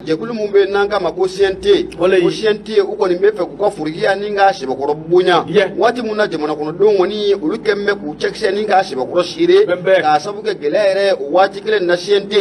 jɛkulu mun bɛ n'an k'a ma ko CNT ko CNT u kɔni bɛ fɛ k'u ka forokiya ni ka sɛbɛkɔrɔ bonya waati mun na jamana kɔnɔdenw kɔni olu kɛlen bɛ k'u cɛkisɛ ni ka sɛbɛkɔrɔ seere k'a sabu kɛ gɛlɛya yɛrɛ o waati kelen na CNT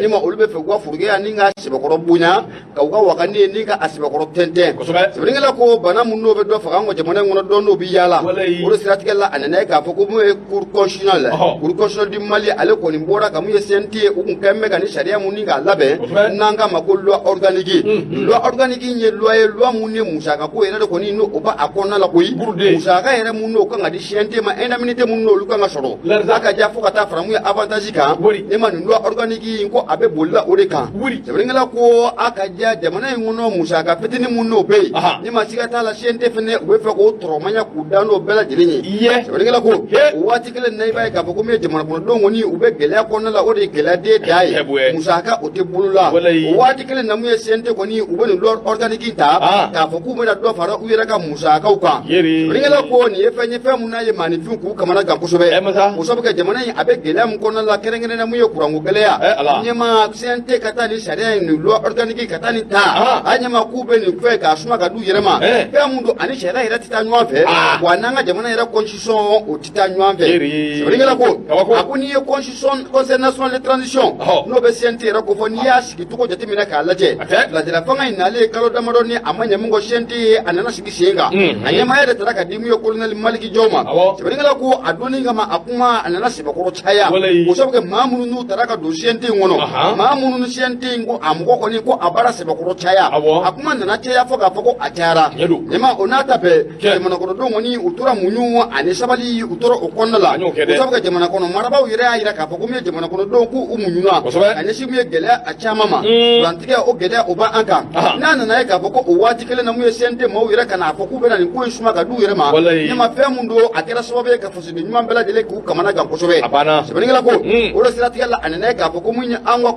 ni ma olu bɛ fɛ k'u ka forokiya ni ka sɛbɛkɔrɔ bonya ka u ka wakandi ni ka a sɛbɛkɔrɔ tɛntɛn sɛbɛnnikɛla ko bana mun n'o bɛ dɔ faga an ka jamana in kɔnɔ dɔn n'o bɛ yaala o de siratigɛ la a nana ye k'a fɔ ko mun ye cour constitutionnelle cour constitutionnelle du Mali ale kɔni bɔra ka mun ye CNT u kun kɛlen bɛ ka ni sariya mun ni k'a labɛn n'an k'a ma ko loi organique loi organique ye loi ye loi mun ye musaka ko yɛrɛ de kɔni n'o ba a kɔnɔna la koyi musaka yɛrɛ mun n'o kan ka di CNT ma indemnité mun n'olu kan ka sɔrɔ a ka ja fo ka taa fara mun ye avantage kan ne ma nin loi organique ko a bɛ bolila o de kan sɛbɛnnikɛla ko a ka ja jamana in kɔnɔ musaka fitinin mun n'o bɛ yen ne ma siga t'a la CNT fɛnɛ u bɛ fɛ k'o tɔrɔmanya k'u da n'o bɛɛ lajɛlen ye sɛbɛnnikɛla ko o waati kelen na i b'a ye k'a fɔ ko min ye jamana kɔnɔdenw kɔni u bɛ gɛlɛya kɔnɔna la o de ye gɛlɛya den da ye musaka o tɛ bolola o waati kelen na mun ye CNT kɔni u bɛ nin loi organique ta k'a fɔ k'u bɛna dɔ fara u yɛrɛ ka musakaw kan sɛbɛnnikɛla ko nin ye fɛn ye fɛn mun n'a ye maanifin k'u kamana gan kosɛbɛ o sabu kɛ jamana in a bɛ gɛlɛya mun kɔnɔna la kɛrɛnkɛrɛnnen mun ye kuranko gɛlɛya ɲɛma CNT ka taa nin sariya in nin loi organique ka taa nin ta a ɲɛma k'u bɛ nin fɛ k'a suma ka d'u yɛrɛ ma fɛn mun don ani sariya yɛrɛ tɛ taa ɲɔgɔn fɛ wa n'an ka jamana yɛrɛ constitution o tɛ taa ɲɔgɔn fɛ sɛbɛnnikɛla ko a ko n'i ye constitution conseil national de transition n'o bɛ CNT yɛrɛ ko fɔ n'i y'a sigi cogo jateminɛ k'a lajɛ ladila fanga in nalen kalo damadɔ ni a ma ɲɛ min kɔ CNT ye a nana sigi sen kan a ɲɛmaaya de taara ka di mun ye colonel Maliki Jɔw ma sɛbɛnnikɛla ko a donni kama a kuma a nana sɛbɛkɔrɔ caya o sabu kɛ maa minnu n'u taara ka don CNT in kɔnɔ maa minnu ni CNT in ko a mɔgɔ kɔni ko a baara sɛbɛkɔrɔ caya a kuma nana caya fɔ k'a fɔ ko a cayara ɲɛma o n'a ta bɛɛ jamana kɔnɔdenw kɔni u tora muɲu ani sabali u tora o kɔnɔna la o sabu kɛ jamana kɔnɔ marabaw yɛrɛ y'a jira k'a fɔ ko min ye jamana kɔnɔdenw k'u muɲuna a ɲɛsin min ye gɛlɛya a caman ma kurantigɛ o gɛlɛya o b'an kan n'a nana ye k'a fɔ ko o waati kelen na mun ye CNT maaw yɛrɛ ka n'a fɔ k'u bɛna nin ko in suma ka d'u yɛrɛ ma ɲɛma fɛn mun don a kɛra sababu ye ka fasoden ɲuman bɛɛ lajɛlen k'u kamana gan kosɛbɛ sɛbɛnnikɛla ko o de siratigɛ la a nana ye k'a fɔ ko mun ye an ka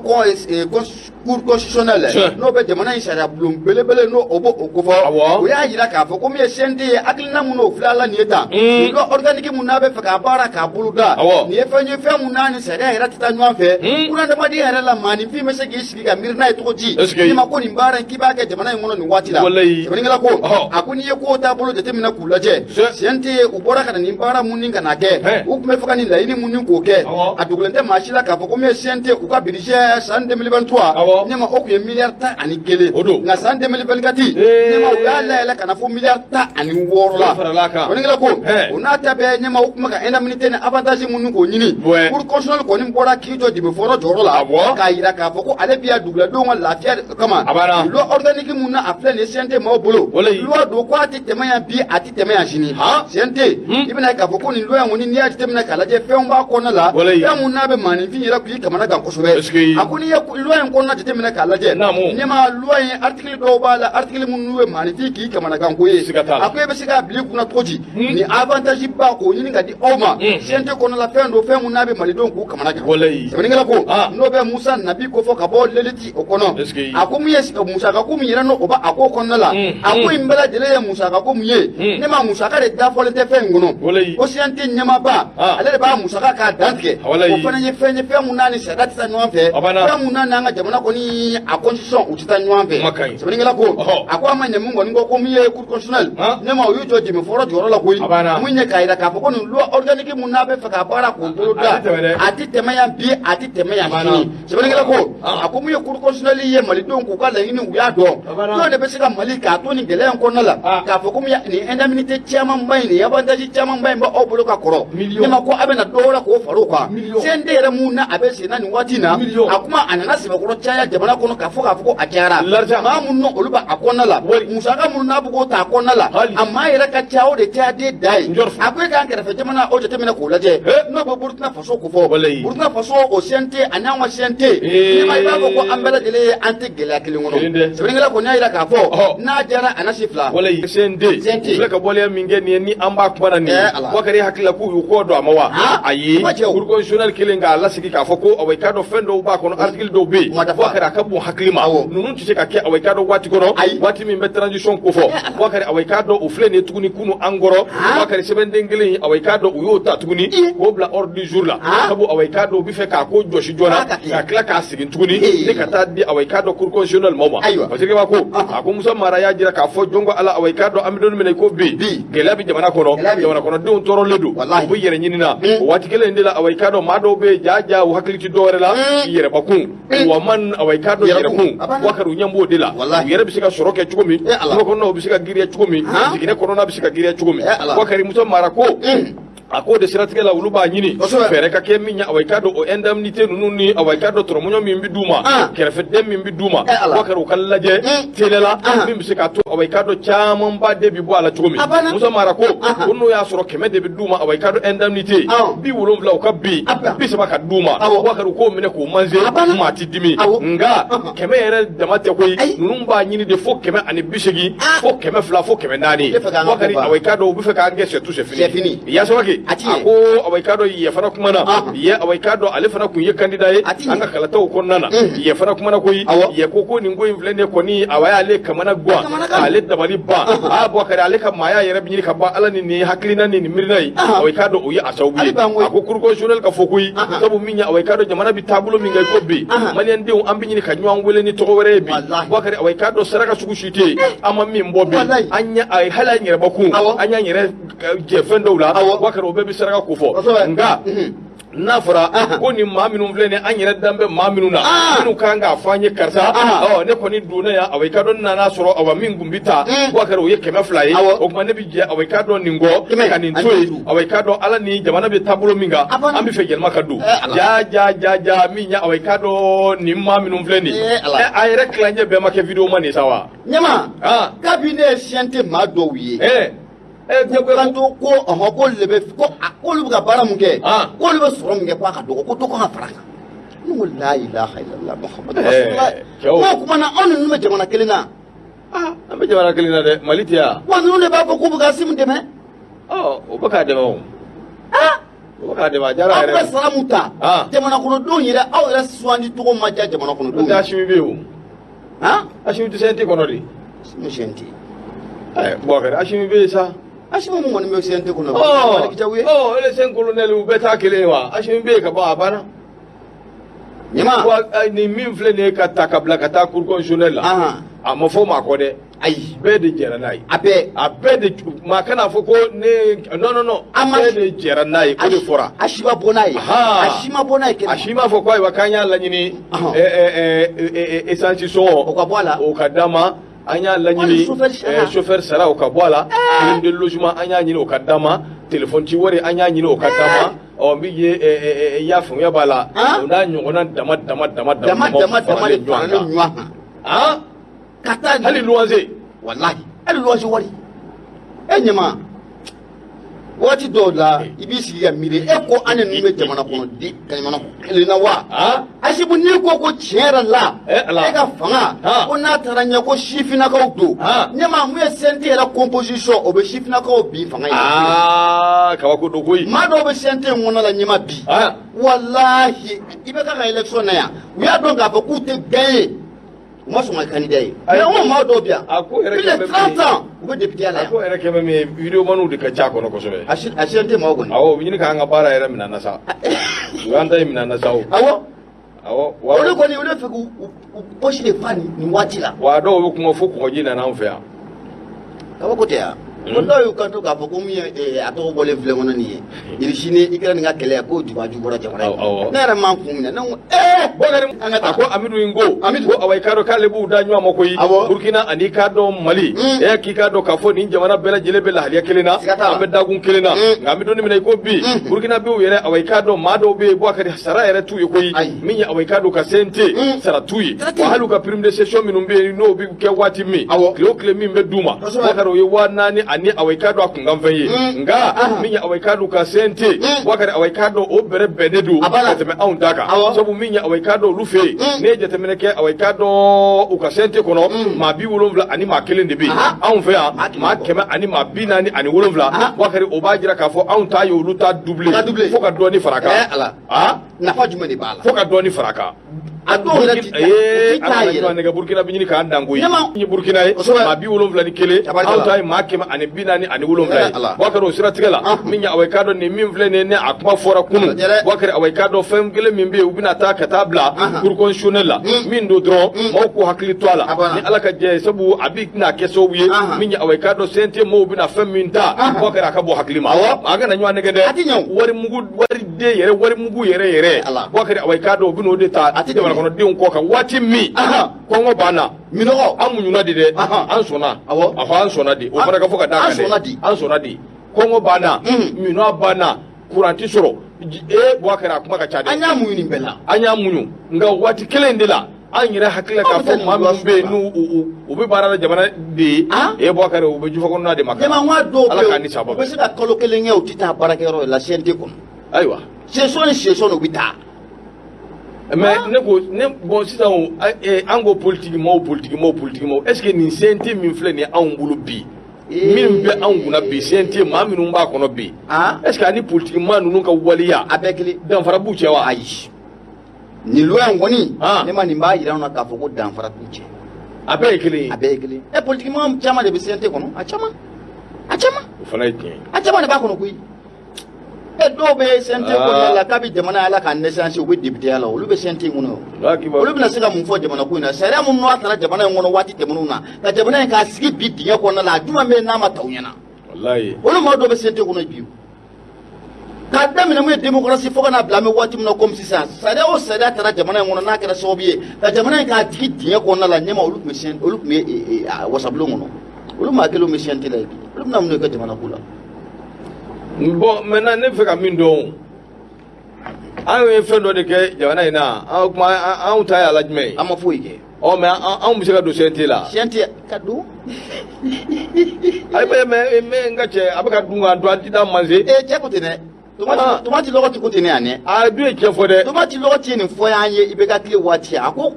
cour constitutionnelle n'o bɛ jamana in sariya bulon belebele n'o o b'o kofɔ o y'a jira k'a fɔ ko min ye CNT ye hakilina mun n'o filɛ la nin ye tan loi organique mun n'a bɛ fɛ k'a baara k'a bolo da nin ye fɛn ye fɛn mun n'a ni sariya yɛrɛ tɛ taa ɲɔgɔn fɛ bunadamaden yɛrɛ la maanifin bɛ se k'i sigi ka miiri n'a ye cogo di n'i ma ko nin baara in k'i b'a kɛ jamana in kɔnɔ nin waati la sɛbɛnnikɛla ko a ko n'i ye kow taabolo jateminɛ k'u lajɛ CNT u bɔra ka na nin baara mun ni ka na kɛ u tun bɛ fɛ ka nin laɲini mun ni k'o kɛ a dogolen tɛ maa si la k'a fɔ ko min ye CNT u ka budget san 2023 ɲɛma o tun ye miliyari 11 nka san 2024 ɲɛma u y'a layɛlɛ ka na fɔ miliyari 16 la sɛbɛnnikɛla ko o n'a ta bɛɛ ɲɛma u tun bɛ ka indemnité ni avantage mun ni k'o ɲini cour constitutionnelle kɔni bɔra k'i jɔ dibi fɔlɔ jɔyɔrɔ la k'a jira k'a fɔ ko ale bɛ yan duguladenw ka lafiya kama loi organique mun na a filɛ nin CNT maaw bolo loi don ko a tɛ tɛmɛ yan bi a tɛ tɛmɛ yan sini CNT i bɛna ye k'a fɔ ko nin loi in kɔni n'i y'a jateminɛ k'a lajɛ fɛnw b'a kɔnɔna la fɛn mun n'a bɛ maanifin yɛrɛ k'i kamana gan kosɛbɛ a ko n'i ye loi in kɔnɔna jateminɛ k'a lajɛ ɲɛma loi in article dɔw b'a la article mun n'u ye maanifin k'i kamana gan ko ye a ko e bɛ se k'a bila i kunna cogo di nin avantage ba k'o ɲini ka di aw ma CNT kɔnɔna la fɛn don fɛn mun n'a bɛ malidenw k'u kamana gan sɛbɛnnikɛla ko n'o bɛ Musa Nabi ko fɔ ka bɔ leliti o kɔnɔ a ko mun ye musaka ko min yɛrɛ n'o o b'a ko kɔnɔna la a ko in bɛɛ lajɛlen ye musaka ko mun ye ne ma musaka de dafɔlen tɛ fɛn in kɔnɔ ko CNT ɲɛmaaba ale de b'a musaka k'a dantigɛ o fana ye fɛn ye fɛn mun n'a ni sariya tɛ taa ɲɔgɔn fɛ fɛn mun n'a n'an ka jamana kɔni a constitution u tɛ taa ɲɔgɔn fɛ sɛbɛnnikɛla ko a ko a ma ɲɛ mun kɔni ko min ye cour constitutionnelle ne ma o y'u jɔ jɛmɛ fɔlɔ jɔyɔrɔ la koyi mun ye k'a jira k'a fɔ ko nin loi organique mun n'a bɛ fɛ k'a baara k'o bolo da a tɛ tɛmɛ yan bi a tɛ tɛmɛ yan sini sɛbɛnnikɛla ko a ko mun ye cour constitutionnelle ye malidenw k'u ka laɲini u y'a dɔn dɔw de bɛ se ka Mali k'a to nin gɛlɛya in kɔnɔna la k'a fɔ ko nin indemnité caman ba in nin avantage caman ba in bɛ aw bolo ka kɔrɔ ne ma ko a bɛ na dɔw la k'o far'o kan CNT yɛrɛ mun na a bɛ sen na nin waati in na a kuma a nana sɛbɛkɔrɔ caya jamana kɔnɔ k'a fɔ ko a cayara maa minnu olu b'a kɔnɔna la musaka minnu n'a bɛ k'o ta a kɔnɔna la a maa yɛrɛ ka ca o de caya den da ye a ko e k'an kɛrɛfɛ jamana o jateminɛ k'o lajɛ n'o bɛ Burkina Faso ko fɔ Burkina Faso o CNT ani an ka CNT ne ma i b'a fɔ ko an bɛɛ lajɛlen ye an tɛ gɛlɛya kelen kɔnɔ sɛbɛnnikɛla kɔni y'a jira k'a fɔ n'a jara a na si fila CNT filɛ ka bɔliya min kɛ nin ye ni an b'a kuma na nin ye Boubacar hakili la k'u y'u kɔ dɔn a ma wa ayi cour constitutionnelle kelen k'a lasigi k'a fɔ ko awɔ i k'a dɔn fɛn dɔw b'a kɔnɔ article dɔw bɛ yen Boubacar a ka bon hakili ma ninnu tɛ se ka kɛ awɔ i k'a dɔn waati kɔnɔ waati min bɛ transition ko fɔ Boubacar awɔ i k'a dɔn o filɛ nin ye tuguni kunu an kɔrɔ Boubacar sɛbɛnden kelen awɔ i k'a dɔn u y'o ta tuguni k'o bila ordre du jour la sabu awɔ i k'a dɔn u bɛ fɛ k'a ko jɔsi joona ka tila k'a sigi tuguni ni ka taa di awɔ i kado cour constitutionnel moma parce que ba ko ako musa mara ya jira ka fo jongo ala away kado amidon mene ko bi gela bi jamana kono don toro ledu bu yere nyinina wati kele ndila away kado mado be jaja wa hakliti dore la yere bakun wa man away kado yere kun wakaru nyambo dila yere bisika soroke chukumi ko no bisika giriya chukumi zikine corona bisika giriya chukumi wakari musa mara ko ako de siratige la wuluba nyini fere ka ke minya away kado o indemnité nunu ni away kado tromonyo mimbi duma kerefe dem mimbi duma wakaru kallaje telela mimbi sika to away kado chamon ba de bi bo ala chukumi musa mara ko kunu ya soro keme de bi duma away kado indemnité bi wulum la ka bi saba ka duma wakaru ko mine ko manze mati dimi nga keme yere damate koy nunu ba nyini de fo keme ani bisigi fo keme fla fo keme nani wakari away kado bu fe ka ngese tout c'est fini ya so wake ako away kado ye fana kuma na ye away kado ale fana kun ye candidat ye anga kala taw kon nana ye fana kuma na koy ye koko ni ngoy vlene ko ni awaya ale kamana gwa ale dabari ba abo kare ale ka maya yere bi ni ka ba ala ni haklina ni mirnai away kado o ye asawbi ako cour constitutionnel ka fokuyi sabu minya away kado jamana bi tabulo mi ngay ko bi malien de ambi ni ka nywan wele ni to wore bi bakari away kado saraka sugu shite amma mi mbobi anya ay hala nyere baku anya nyere je fendowla bakari obe bi saraka kufo nga nafara ko ni maminu vlene anyere dambe maminu na minu kanga afanye karsa ne ko ni duna ya away kado na soro awa min gumbita wakare o yeke maflay o kuma ne bi je away kado ningo kanin toy away kado ala ni jamana be tabulo minga ambi fejel makadu ja minya away kado ni maminu vlene ay rek lanje be make video mani sawa nyama cabinet siente madowiye kanto ko ko lebe ko lu ka bara mun ke ko lu be soro mun ke ka dogo ko to ko ha faraka nu la ilaha illallah muhammad rasulullah ko kuma na on nu me jamana kelina ambe jamana kelina de malitia wa nu le ba ko bu ga sim de me o baka de mo o baka de ba jara re salamuta jamana ko do yira aw ra swandi to ko ma jamana ko do da shimi be o ashimi to senti ko no di mu senti bokare ashimi be sa ashimi mo mon me senti ko no ele sen colonel u beta kelewa ashimi be ka ba bana nyama ni min fle ne ka takabla ka ta cour constitutionnel la amma fo ma ko de ay be de jera nay abe de ma kana fo ko ne no be de jera nay ko de fora ashima bonai ke ashima fo ko ay wakanya la nyini esansi so o ka bola o ka dama anya la nyini chauffeur sara o ka bola de logement anya nyini o ka dama téléphone ti wore anya nyini o ka dama o mbi ye ya fun ya bala o da nyogona dama le nywa kata hali luanze wallahi hali luanze wari enyama wati dola ibisi ya mire ko anen nume jamana kono di jamana elina wa ashibu ni ko chera la ka fanga o na taranya ko shifina ka do nyama mu ya sente la composition o be shifina ka bi fanga ka wa ko do koyi ma do be sente ngona la nyama bi wallahi ibe ka election na ya we are don ga fa ku te gaye moi je suis candidat mais on m'a dit bien il est 30 ans vous député là ko ere kebe me video manu de ka chako no ko sobe asante ma ogoni awo yini ka nga bara ere mina nasa wanda mina nasa awo wa ole ko ni ole fe ku poshi de fani ni wati la wa do wo kuma fu ko jina na mfa ka ko te ya wanda yo kanto ka fo ko mi ato bole vle ngona ni irishine ikira nga kele ko juba jubora jamana na ra man kumina na bonari angata ko amidu ingo ko away kado kale bu da nywa makoyi burkina ani kado mali ki kado ka fo ni jamana bela jele bela haliya kelena ambe dagun kelena ngamido ni minay ko bi burkina bi yere away kado mado be bo akari sara yere tu yokoyi minya away kado ka sente sara tuyi wa halu ka prime de session minum be no bi ke wati mi kle mi be duma wakaro ye wanani ani away kado akunga mvenye nga minya away kado ka sente wakari away kado o bere benedu ateme aundaka sabu minya away kado lufe ne jete meneke away kado ukasente kono ma bi wolonvla ani ma kelende bi an fe ma keme ani ma bi nani ani wolonvla wakari obajira ka fo an ta yo luta double fo ka doni faraka na fa jumeni bala fo ka doni faraka a do la ti ta yi ne ga Burkina bi ni ka andango yi ni Burkina yi ma bi wolon flani kele aw tay ma kema ani binani ani wolon flani wakaro sira tigala min ya awai kado ne min flani ne akuma fora kunu wakare awai kado fem gele min be ubina ta katabla pour constitutionnel min do dron mo ko hakli toala ni alaka je sabu abi na keso wiye min ya awai kado sente mo ubina fem min ta wakare aka bo hakli ma aga na nywa ne gede wari de yere wari mugu yere wakare awai kado ubino de ta ati de kono de ko ka wati mi ko ngo bana mino amunyu na de an sona an sona de o fara ka foka da an sona de ko ngo bana mino bana kuranti soro wakare akuma ka chade anya munyu ni bela anya munyu nga wati kelende la an yira hakila ka fo ma be nu u be barara jamana de wakare u be jufa ko na de makara jama wa do ala ka ni sababu be se ka kolo kelenge o tita baraka ro la sente ko aywa c'est son bita mais ne bon si ça ango politique mo est-ce que ni sente min fle ni an bulu bi min be an guna bi sente ma minun ba kono bi est-ce que ani politique ma nunu ka waliya abekli dan fara bu cewa ayi ni loya ngoni ne ma ni ba yira na ka fo ko dan fara bu ce abekli e politique ma chama de bi sente kono a chama fana yi a chama ne ba kono kuyi e do be sente ko la ka bi jamana ala kan ne sanse o be député ala olu be sente ngono olu bina sika mun fo jamana ko ina sare mun no atara jamana ngono wati temunu na ka jamana ka sigi bi dinya ko na la juma me na ma tawnyana wallahi olu ma do be sente ko no biu ka damina mu démocratie fo kana blame wati mun comme si ça sare o sare atara jamana ngono na ka sobiye ka jamana ka sigi dinya ko na la nyama olu me sente olu me wasablo ngono olu ma kelo me sente la olu na mun ka jamana kula bon maintenant ne fait ka min don an ye fɛn dɔ de kɛ jamana in na an ta y'a la jumɛn ye an ma foyi kɛ mais an bɛ se ka don CNT la CNT ka don ayi mais n ka cɛ a bɛ ka dun ka dun an ti taa manse cɛ ko ten dɛ tomati lɔgɔ ti ko ten ne yan dɛ a dun ye cɛ fɔ dɛ tomati lɔgɔ ti nin fɔ y'an ye i bɛ ka tile waati a ko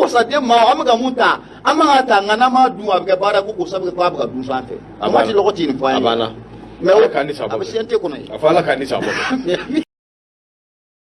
wasaden ma an bɛ ka mun ta an bɛ ka ta nka n'an m'a dun a bɛ kɛ baara ko sabu k'a bɛ ka dun sanfɛ tomati lɔgɔ ti nin fɔ y'an ye mais ala ka ni sabɔ a bɛ CNT kɔnɔ ye a fɔ ala ka ni sabɔ